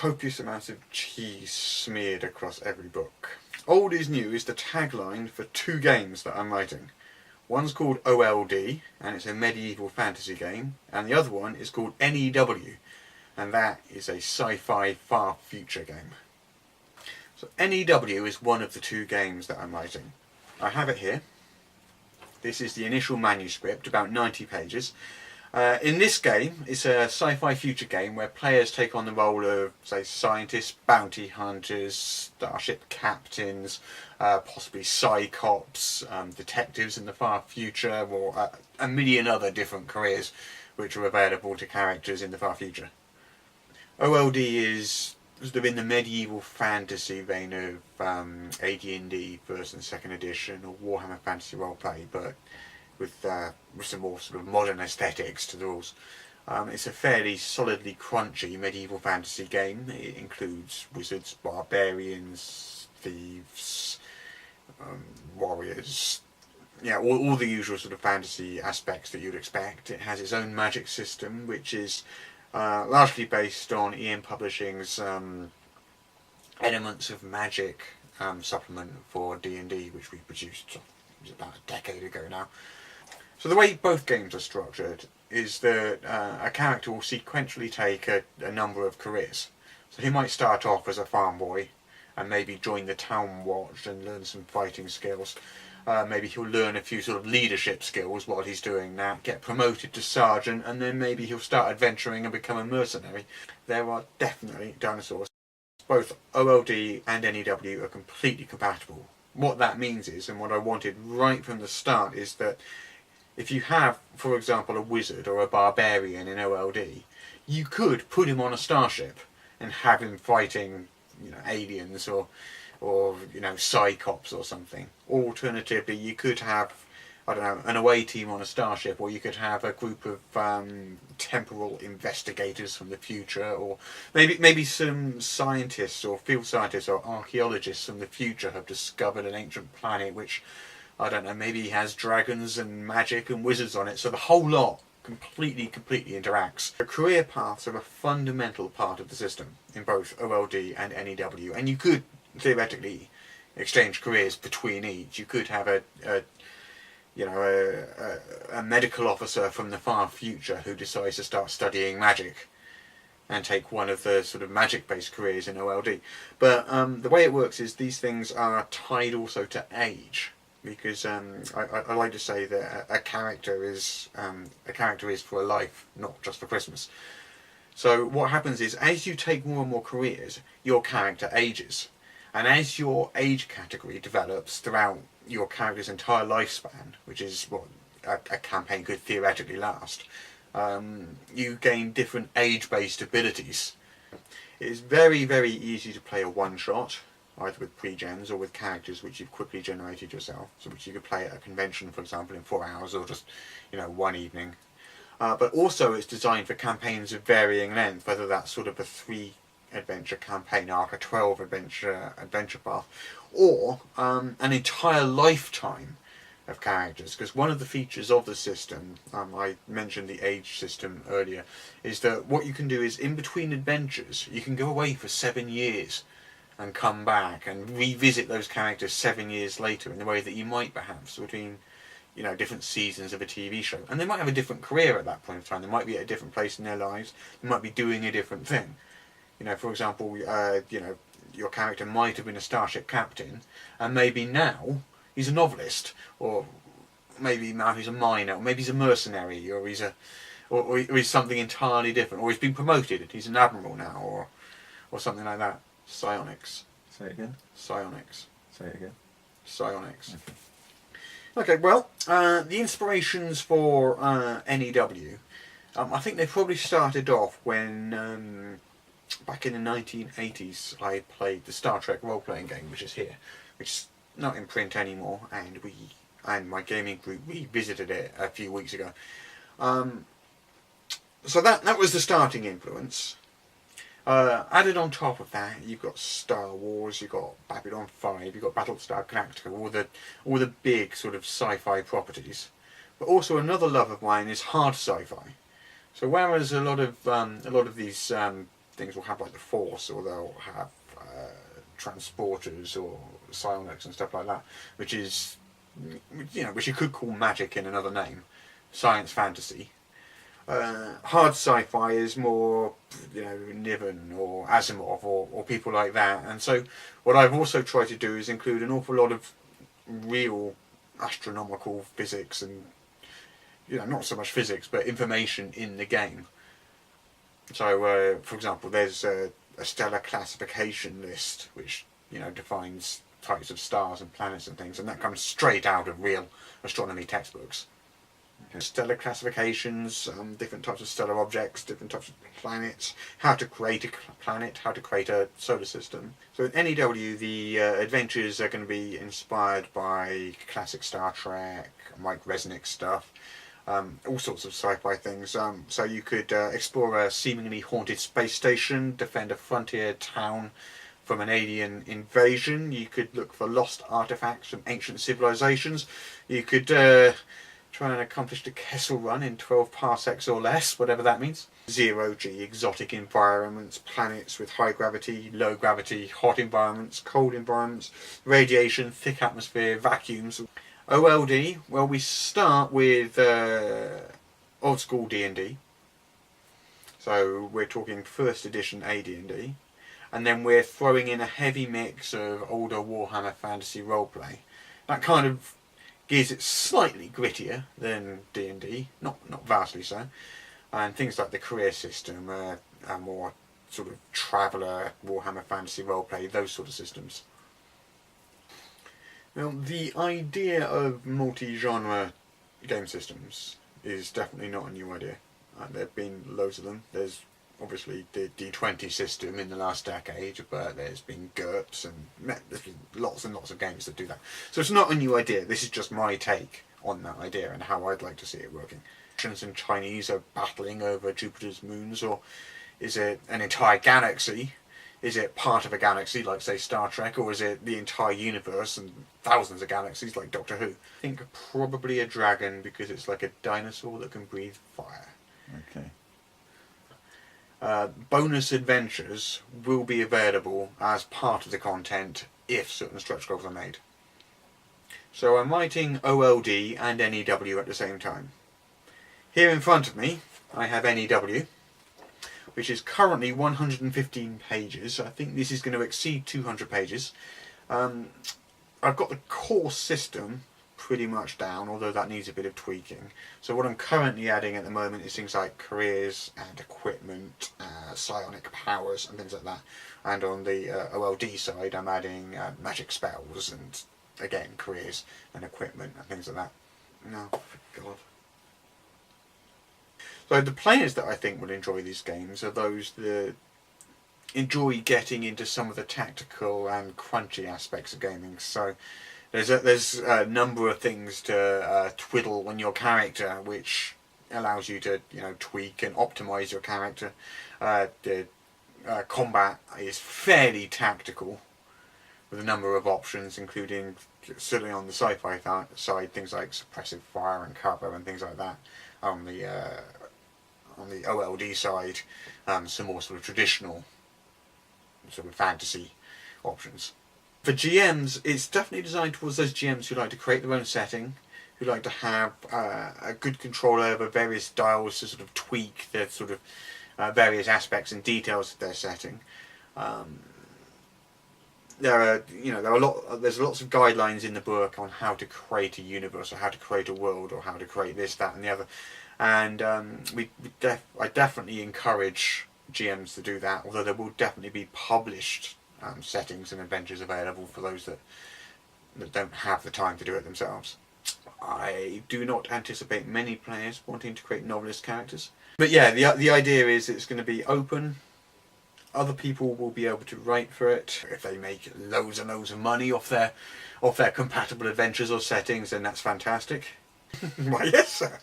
copious amounts of cheese smeared across every book. Old is new is the tagline for two games that I'm writing. One's called O.L.D, and it's a medieval fantasy game, and the other one is called N.E.W, and that is a sci-fi far future game. So N.E.W is one of the two games that I'm writing. I have it here. This is the initial manuscript, about 90 pages. In this game, it's a sci-fi future game where players take on the role of, say, scientists, bounty hunters, starship captains, possibly psychops, detectives in the far future, or a million other different careers which are available to characters in the far future. O.L.D is sort of in the medieval fantasy vein of AD&D 1st and 2nd edition, or Warhammer Fantasy Roleplay, but with some more sort of modern aesthetics to the rules. It's a fairly solidly crunchy medieval fantasy game. It includes wizards, barbarians, thieves, warriors, yeah, all the usual sort of fantasy aspects that you'd expect. It has its own magic system, which is largely based on EM Publishing's Elements of Magic supplement for D&D, which we produced about a decade ago now. So the way both games are structured is that a character will sequentially take a number of careers. So he might start off as a farm boy and maybe join the town watch and learn some fighting skills. Maybe he'll learn a few sort of leadership skills while he's doing that, get promoted to sergeant, and then maybe he'll start adventuring and become a mercenary. There are definitely dinosaurs. Both O.L.D and N.E.W are completely compatible. What that means is, and what I wanted right from the start, is that if you have, for example, a wizard or a barbarian in O.L.D, you could put him on a starship and have him fighting, you know, aliens or you know, psychops or something. Alternatively, you could have, I don't know, an away team on a starship, or you could have a group of temporal investigators from the future, or maybe some scientists or field scientists or archaeologists from the future have discovered an ancient planet which, I don't know, maybe has dragons and magic and wizards on it, so the whole lot completely interacts. The career paths are a fundamental part of the system in both O.L.D and N.E.W, and you could theoretically exchange careers between each. You could have a medical officer from the far future who decides to start studying magic and take one of the sort of magic-based careers in O.L.D. But the way it works is these things are tied also to age, because I like to say that a character is for a life, not just for Christmas. So what happens is, as you take more and more careers, your character ages. And as your age category develops throughout your character's entire lifespan, which is what a campaign could theoretically last, you gain different age-based abilities. It is very easy to play a one-shot, either with pre-gens or with characters which you've quickly generated yourself, so which you could play at a convention, for example, in 4 hours, or just, you know, one evening. But also it's designed for campaigns of varying length, whether that's sort of a 3-adventure campaign arc, a 12-adventure path, or an entire lifetime of characters. Because one of the features of the system, I mentioned the age system earlier, is that what you can do is, in between adventures, you can go away for 7 years and come back and revisit those characters 7 years later, in the way that you might perhaps between, you know, different seasons of a TV show. And they might have a different career at that point in time. They might be at a different place in their lives. They might be doing a different thing. You know, for example, you know, your character might have been a starship captain, and maybe now he's a novelist, or maybe now he's a miner, or maybe he's a mercenary, or he's something entirely different, or he's been promoted and he's an admiral now, or something like that. Psionics. Say it again. Psionics. Say it again. Psionics. Okay, well, the inspirations for N.E.W, I think they probably started off when, back in the 1980s, I played the Star Trek role-playing game, which is here, which is not in print anymore, and my gaming group revisited it a few weeks ago. So that was the starting influence. Added on top of that, you've got Star Wars, you've got Babylon 5, you've got BATTLESTAR, GALACTICA, all the big sort of sci-fi properties. But also another love of mine is hard sci-fi. So whereas a lot of these things will have like the Force, or they'll have transporters or psionics and stuff like that, which is, you know, which you could call magic in another name, science fantasy. Hard sci-fi is more, you know, Niven or Asimov or people like that. And so what I've also tried to do is include an awful lot of real astronomical physics and, you know, not so much physics but information in the game. So for example, there's a stellar classification list which, you know, defines types of stars and planets and things, and that comes straight out of real astronomy textbooks. Stellar classifications, different types of stellar objects, different types of planets, how to create a planet, how to create a solar system. So in N.E.W. the adventures are going to be inspired by classic Star Trek, Mike Resnick stuff, all sorts of sci-fi things. So you could explore a seemingly haunted space station, defend a frontier town from an alien invasion. You could look for lost artifacts from ancient civilizations. You could try and accomplish the Kessel Run in 12 parsecs or less, whatever that means. Zero-G, exotic environments, planets with high gravity, low gravity, hot environments, cold environments, radiation, thick atmosphere, vacuums. O.L.D, well, we start with old school D&D. So we're talking first edition AD&D. And then we're throwing in a heavy mix of older Warhammer Fantasy roleplay. That kind of gives it slightly grittier than D&D, not vastly so. And things like the career system, more sort of traveller Warhammer Fantasy roleplay, those sort of systems. Now, the idea of multi-genre game systems is definitely not a new idea. There have been loads of them. There's obviously the D20 system in the last decade, but there's been GURPS and there's been lots and lots of games that do that. So it's not a new idea. This is just my take on that idea and how I'd like to see it working. Russians and Chinese are battling over Jupiter's moons, or is it an entire galaxy? Is it part of a galaxy, like say Star Trek, or is it the entire universe and thousands of galaxies, like Doctor Who? I think probably a dragon, because it's like a dinosaur that can breathe fire. Okay. Bonus adventures will be available as part of the content if certain stretch goals are made. So I'm writing O.L.D and N.E.W at the same time. Here in front of me I have N.E.W, which is currently 115 pages. I think this is going to exceed 200 pages. I've got the core system pretty much down, although that needs a bit of tweaking. So what I'm currently adding at the moment is things like careers and equipment, psionic powers and things like that. And on the O.L.D side I'm adding magic spells and, again, careers and equipment and things like that. No, for God. So the players that I think will enjoy these games are those that enjoy getting into some of the tactical and crunchy aspects of gaming. So there's a number of things to twiddle on your character, which allows you to, you know, tweak and optimize your character. The combat is fairly tactical, with a number of options, including, certainly on the sci-fi side, things like suppressive fire and cover and things like that. On the O.L.D side, some more sort of traditional sort of fantasy options. For GMs, it's definitely designed towards those GMs who like to create their own setting, who like to have a good control over various dials to sort of tweak the sort of various aspects and details of their setting. There's lots of guidelines in the book on how to create a universe, or how to create a world, or how to create this, that and the other. And I definitely encourage GMs to do that, although there will definitely be published settings and adventures available for those that don't have the time to do it themselves. I do not anticipate many players wanting to create novelist characters. But yeah, the idea is it's going to be open. Other people will be able to write for it. If they make loads and loads of money off their compatible adventures or settings, then that's fantastic. Why, yes, sir.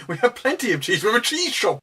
We have plenty of cheese from a cheese shop.